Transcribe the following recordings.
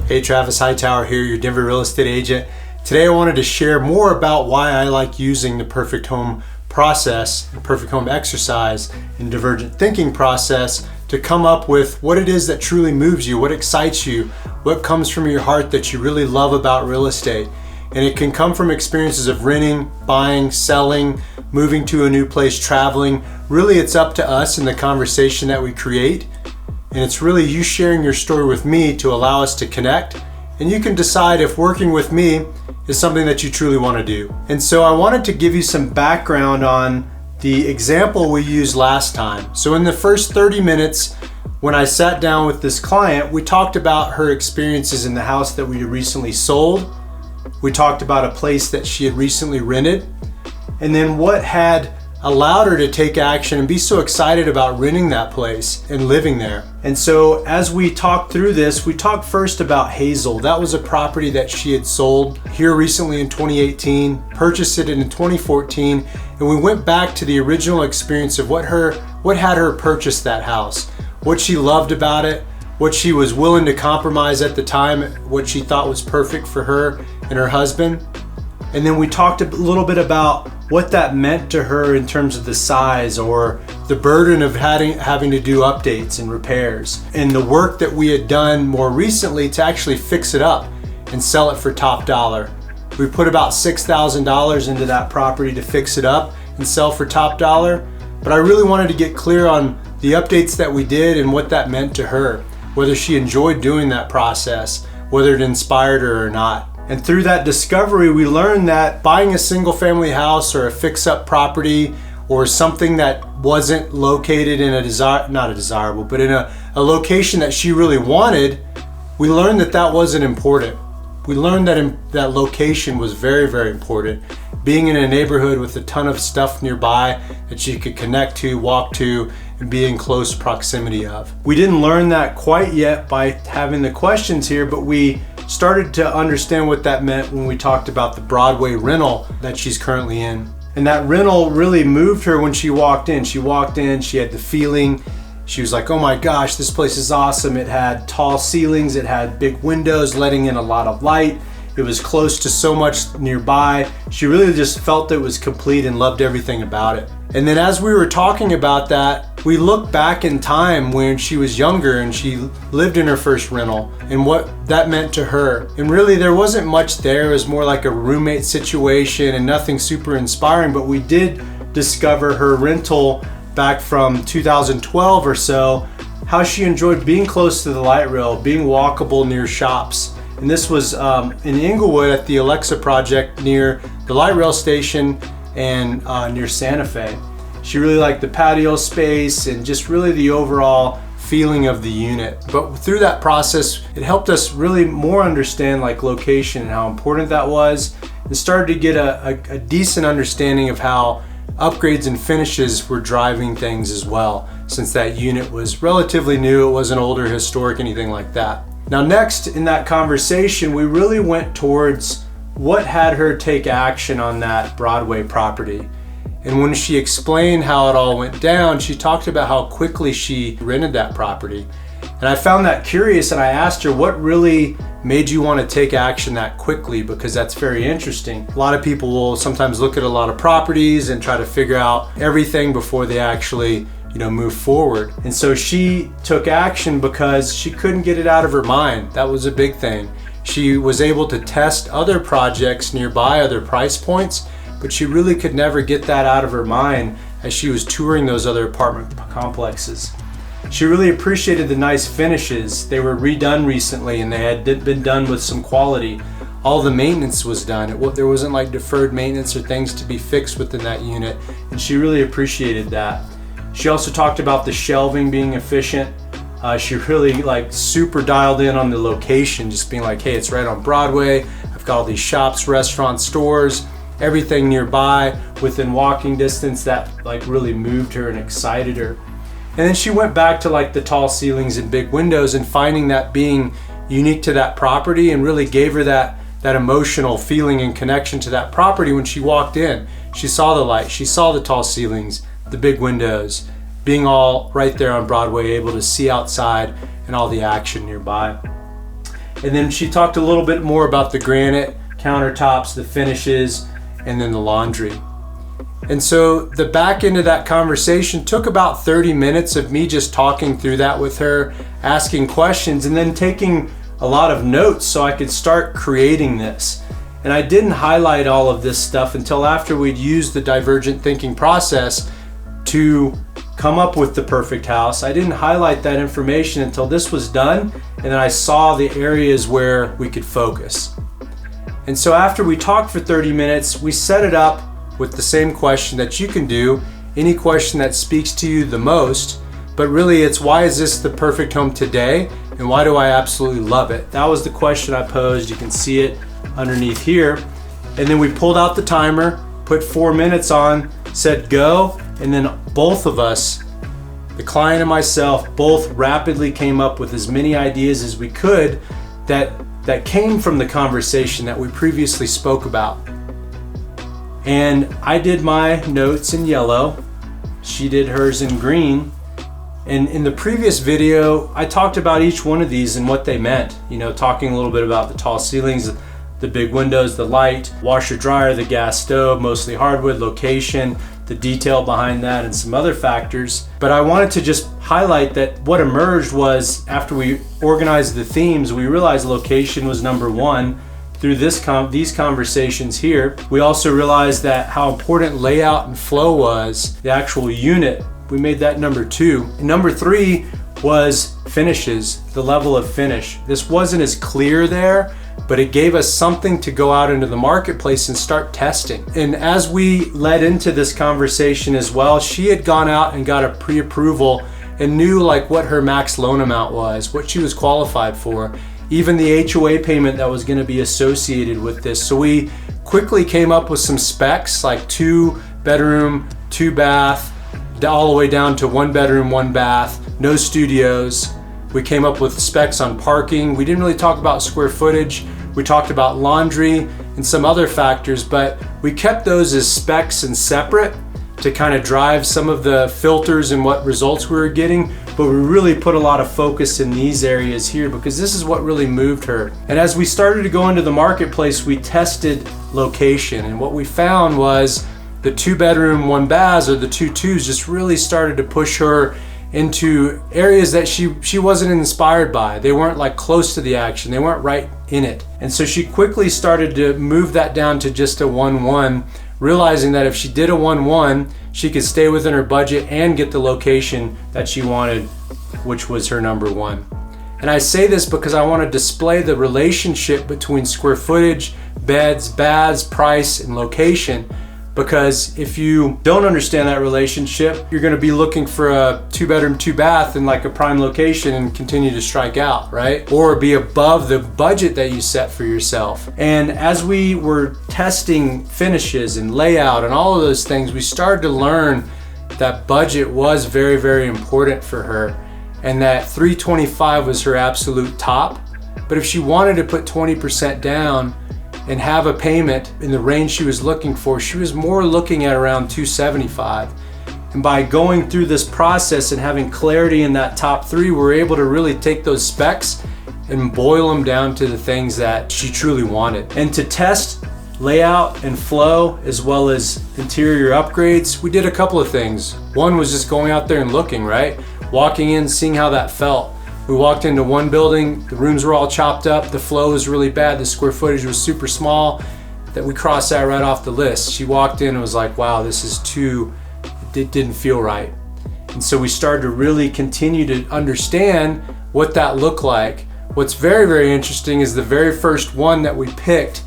Hey, Travis Hightower here, your Denver real estate agent. Today I wanted to share more about why I like using the perfect home process, the perfect home exercise, and divergent thinking process to come up with what it is that truly moves you, what excites you, what comes from your heart that you really love about real estate. And it can come from experiences of renting, buying, selling, moving to a new place, traveling. Really, it's up to us in the conversation that we create. And it's really you sharing your story with me to allow us to connect. And you can decide if working with me is something that you truly want to do. And so I wanted to give you some background on the example we used last time. So in the first 30 minutes, when I sat down with this client, we talked about her experiences in the house that we had recently sold. We talked about a place that she had recently rented, and then what had allowed her to take action and be so excited about renting that place and living there. And so as we talked through this, we talked first about Hazel. That was a property that she had sold here recently in 2018, purchased it in 2014, and we went back to the original experience of what had her purchase that house, what she loved about it, what she was willing to compromise at the time, what she thought was perfect for her and her husband. And then we talked a little bit about what that meant to her in terms of the size or the burden of having to do updates and repairs, and the work that we had done more recently to actually fix it up and sell it for top dollar. We put about $6,000 into that property to fix it up and sell for top dollar, but I really wanted to get clear on the updates that we did and what that meant to her, whether she enjoyed doing that process, whether it inspired her or not. And through that discovery, we learned that buying a single family house or a fix-up property or something that wasn't located in a location that she really wanted, we learned that that wasn't important. We learned that location was very, very important. Being in a neighborhood with a ton of stuff nearby that she could connect to, walk to, and be in close proximity of. We didn't learn that quite yet by having the questions here, but we started to understand what that meant when we talked about the Broadway rental that she's currently in. And that rental really moved her when she walked in. She had the feeling, she was like, oh my gosh, this place is awesome. It had tall ceilings, it had big windows letting in a lot of light. It was close to so much nearby. She really just felt it was complete and loved everything about it. And then as we were talking about that, we looked back in time when she was younger and she lived in her first rental and what that meant to her. And really there wasn't much there. It was more like a roommate situation and nothing super inspiring, but we did discover her rental back from 2012 or so, how she enjoyed being close to the light rail, being walkable near shops. And this was in Inglewood at the Alexa project near the light rail station and near Santa Fe. She really liked the patio space and just really the overall feeling of the unit. But through that process, it helped us really more understand like location and how important that was, and started to get a decent understanding of how upgrades and finishes were driving things as well, since that unit was relatively new. It wasn't older, historic, anything like that. Now next in that conversation, we really went towards what had her take action on that Broadway property. And when she explained how it all went down, she talked about how quickly she rented that property. And I found that curious, and I asked her, what really made you want to take action that quickly? Because that's very interesting. A lot of people will sometimes look at a lot of properties and try to figure out everything before they actually move forward. And so she took action because she couldn't get it out of her mind. That was a big thing. She was able to test other projects nearby, other price points, but she really could never get that out of her mind as she was touring those other apartment complexes. She really appreciated the nice finishes. They were redone recently and they had been done with some quality. All the maintenance was done. There wasn't like deferred maintenance or things to be fixed within that unit, and she really appreciated that. She also talked about the shelving being efficient. She really super dialed in on the location, just being like, hey, it's right on Broadway. I've got all these shops, restaurants, stores, everything nearby within walking distance. That really moved her and excited her. And then she went back to the tall ceilings and big windows and finding that being unique to that property, and really gave her that emotional feeling and connection to that property when she walked in. She saw the light, she saw the tall ceilings, the big windows, being all right there on Broadway, able to see outside and all the action nearby. And then she talked a little bit more about the granite countertops, the finishes, and then the laundry. And so the back end of that conversation took about 30 minutes of me just talking through that with her, asking questions, and then taking a lot of notes so I could start creating this. And I didn't highlight all of this stuff until after we'd used the divergent thinking process to come up with the perfect house. I didn't highlight that information until this was done, and then I saw the areas where we could focus. And so after we talked for 30 minutes, we set it up with the same question that you can do, any question that speaks to you the most, but really it's, why is this the perfect home today, and why do I absolutely love it? That was the question I posed. You can see it underneath here. And then we pulled out the timer, put 4 minutes on, said go, and then both of us, the client and myself, both rapidly came up with as many ideas as we could that came from the conversation that we previously spoke about. And I did my notes in yellow, she did hers in green. And in the previous video, I talked about each one of these and what they meant. You know, talking a little bit about the tall ceilings, the big windows, the light, washer dryer, the gas stove, mostly hardwood, location, the detail behind that, and some other factors. But I wanted to just highlight that what emerged was, after we organized the themes, we realized location was number one. Through these conversations here, we also realized that how important layout and flow was, the actual unit. We made that number two. And number three was finishes, the level of finish. This wasn't as clear there, but it gave us something to go out into the marketplace and start testing. And as we led into this conversation as well, she had gone out and got a pre-approval and knew like what her max loan amount was, what she was qualified for, even the HOA payment that was going to be associated with this. So we quickly came up with some specs, like 2 bedroom, 2 bath, all the way down to 1 bedroom, 1 bath, no studios. We came up with specs on parking. We didn't really talk about square footage. We talked about laundry and some other factors, but we kept those as specs and separate to kind of drive some of the filters and what results we were getting. But we really put a lot of focus in these areas here because this is what really moved her. And as we started to go into the marketplace, we tested location. And what we found was the 2 bedroom, 1 bath, or the 2-2s just really started to push her into areas that she wasn't inspired by. They weren't like close to the action. They weren't right in it. And so she quickly started to move that down to just a 1-1, realizing that if she did a 1-1, she could stay within her budget and get the location that she wanted, which was her number one. And I say this because I want to display the relationship between square footage, beds, baths, price, and location. Because if you don't understand that relationship, you're going to be looking for a 2 bedroom, 2 bath in like a prime location and continue to strike out, right? Or be above the budget that you set for yourself. And as we were testing finishes and layout and all of those things, we started to learn that budget was very, very important for her, and that $325 was her absolute top. But if she wanted to put 20% down and have a payment in the range she was looking for, she was more looking at around $275. And by going through this process and having clarity in that top 3, we're able to really take those specs and boil them down to the things that she truly wanted. And to test layout and flow as well as interior upgrades, we did a couple of things. One was just going out there and looking, right? Walking in, seeing how that felt. We walked into one building, the rooms were all chopped up, the flow was really bad, the square footage was super small, that we crossed that right off the list. She walked in and was like, wow, this is it didn't feel right. And so we started to really continue to understand what that looked like. What's very, very interesting is the very first one that we picked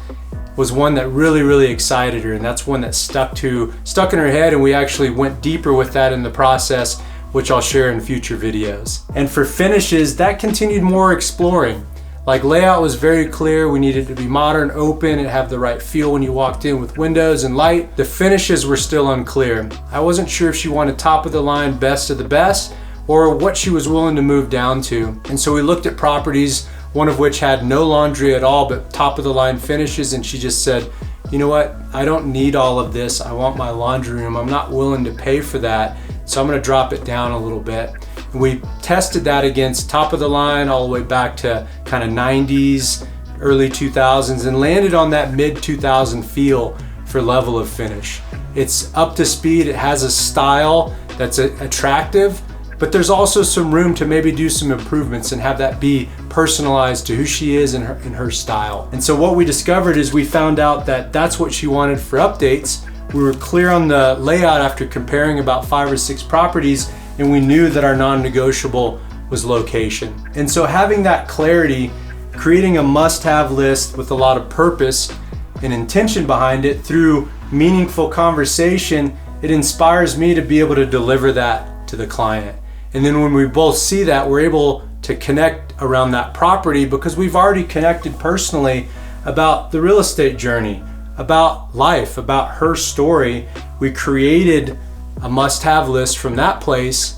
was one that really, really excited her, and that's one that stuck in her head, and we actually went deeper with that in the process, which I'll share in future videos. And for finishes, that continued more exploring. Like layout was very clear, we needed to be modern, open, and have the right feel when you walked in with windows and light. The finishes were still unclear. I wasn't sure if she wanted top of the line, best of the best, or what she was willing to move down to. And so we looked at properties, one of which had no laundry at all, but top of the line finishes, and she just said, you know what, I don't need all of this, I want my laundry room, I'm not willing to pay for that. So I'm gonna drop it down a little bit. And we tested that against top of the line all the way back to kind of 90s, early 2000s, and landed on that mid 2000 feel for level of finish. It's up to speed, it has a style that's attractive, but there's also some room to maybe do some improvements and have that be personalized to who she is and her style. And so what we discovered is we found out that that's what she wanted for updates. We were clear on the layout after comparing about 5 or 6 properties, and we knew that our non-negotiable was location. And so having that clarity, creating a must-have list with a lot of purpose and intention behind it through meaningful conversation, it inspires me to be able to deliver that to the client. And then when we both see that, we're able to connect around that property because we've already connected personally about the real estate journey, about life, about her story. We created a must-have list from that place,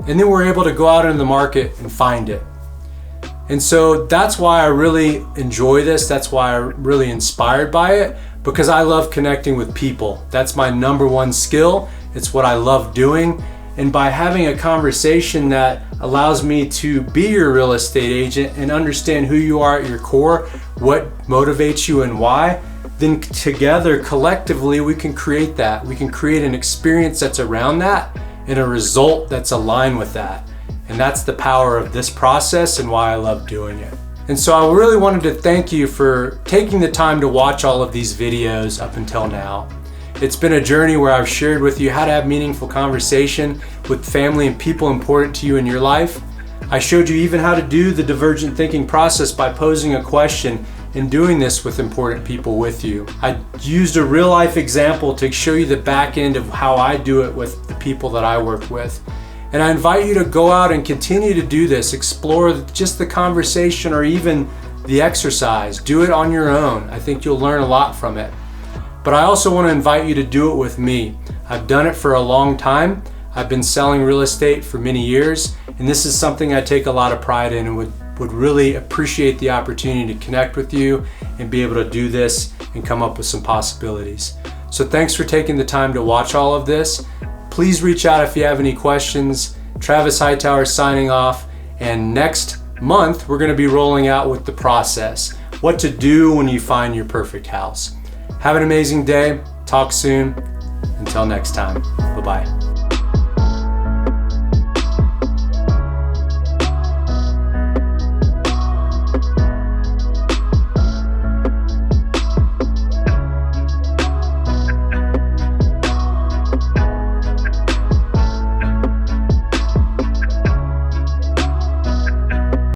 and then we're able to go out in the market and find it. And so that's why I really enjoy this. That's why I'm really inspired by it, because I love connecting with people. That's my number one skill. It's what I love doing. And by having a conversation that allows me to be your real estate agent and understand who you are at your core, what motivates you and why, then together, collectively, we can create that. We can create an experience that's around that and a result that's aligned with that. And that's the power of this process and why I love doing it. And so I really wanted to thank you for taking the time to watch all of these videos up until now. It's been a journey where I've shared with you how to have meaningful conversation with family and people important to you in your life. I showed you even how to do the divergent thinking process by posing a question and doing this with important people with you. I used a real life example to show you the back end of how I do it with the people that I work with. And I invite you to go out and continue to do this, explore just the conversation or even the exercise. Do it on your own. I think you'll learn a lot from it. But I also want to invite you to do it with me. I've done it for a long time. I've been selling real estate for many years, and this is something I take a lot of pride in and would really appreciate the opportunity to connect with you and be able to do this and come up with some possibilities. So thanks for taking the time to watch all of this. Please reach out if you have any questions. Travis Hightower signing off, and next month we're going to be rolling out with the process, what to do when you find your perfect house. Have an amazing day. Talk soon. Until next time. Bye-bye.